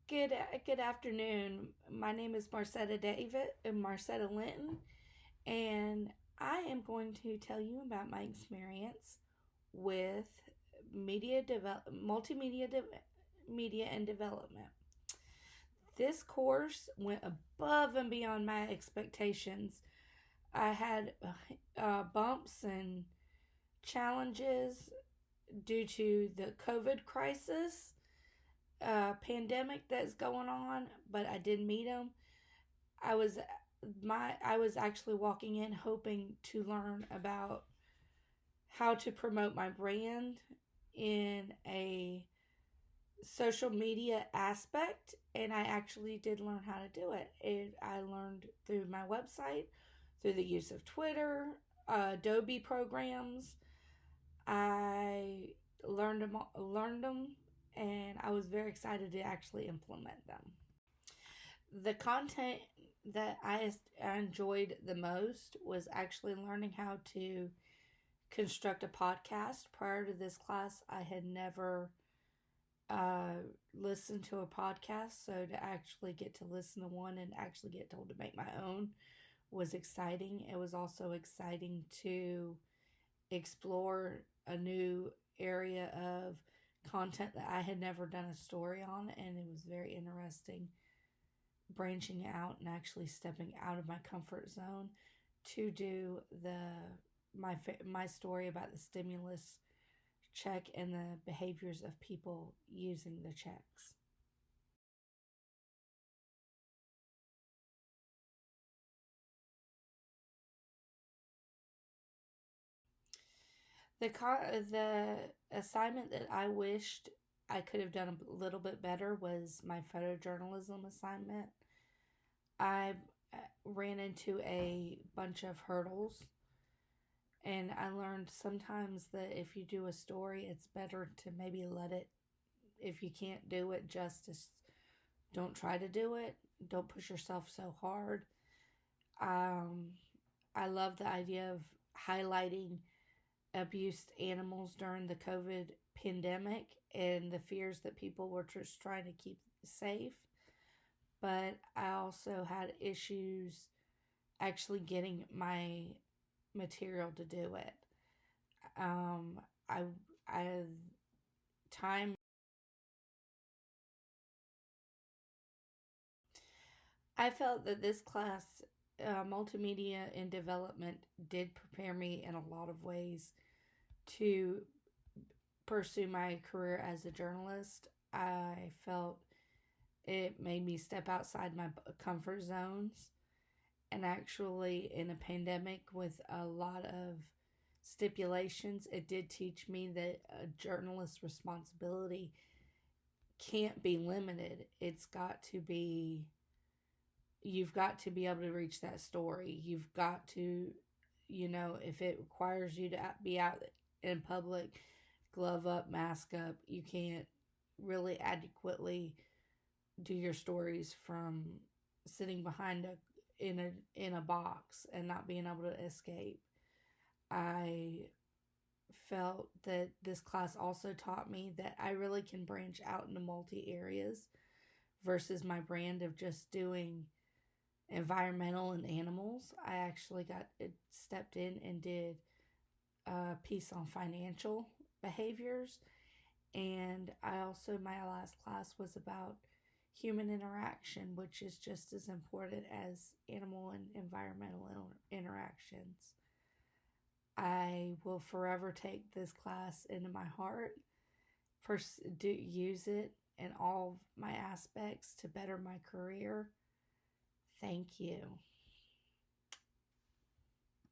Good afternoon. My name is Marcetta Linton, and I am going to tell you about my experience with media and development. This course went above and beyond my expectations. I had bumps and challenges due to the COVID crisis pandemic that's going on, but I did meet him. I was I was actually walking in hoping to learn about how to promote my brand in a social media aspect, and I actually did learn how to do it. I learned through my website, through the use of Twitter, Adobe programs. I learned them, and I was very excited to actually implement them. The content that I enjoyed the most was actually learning how to construct a podcast. Prior to this class, I had never uh, listened to a podcast, so to actually get to listen to one and actually get told to make my own was exciting. It was also exciting to explore a new area of content that I had never done a story on, and it was very interesting branching out and actually stepping out of my comfort zone to do my story about the stimulus check and the behaviors of people using the checks. The assignment that I wished I could have done a little bit better was my photojournalism assignment. I ran into a bunch of hurdles, and I learned sometimes that if you do a story, it's better to maybe let it, if you can't do it justice, don't try to do it. Don't push yourself so hard. Um, I love the idea of highlighting abused animals during the COVID pandemic and the fears that people were just trying to keep safe. But I also had issues actually getting my material to do it. Um, I time I felt that this class, multimedia and development, did prepare me in a lot of ways to pursue my career as a journalist. I felt it made me step outside my comfort zones. And actually, in a pandemic with a lot of stipulations, it did teach me that a journalist's responsibility can't be limited. You've got to be able to reach that story. You've got to, if it requires you to be out in public, glove up, mask up, you can't really adequately do your stories from sitting behind a box and not being able to escape. I felt that this class also taught me that I really can branch out into multi areas versus my brand of just doing environmental and animals. I actually got stepped in and did a piece on financial behaviors. And I also, my last class was about human interaction, which is just as important as animal and environmental interactions. I will forever take this class into my heart, use it in all my aspects to better my career. Thank you.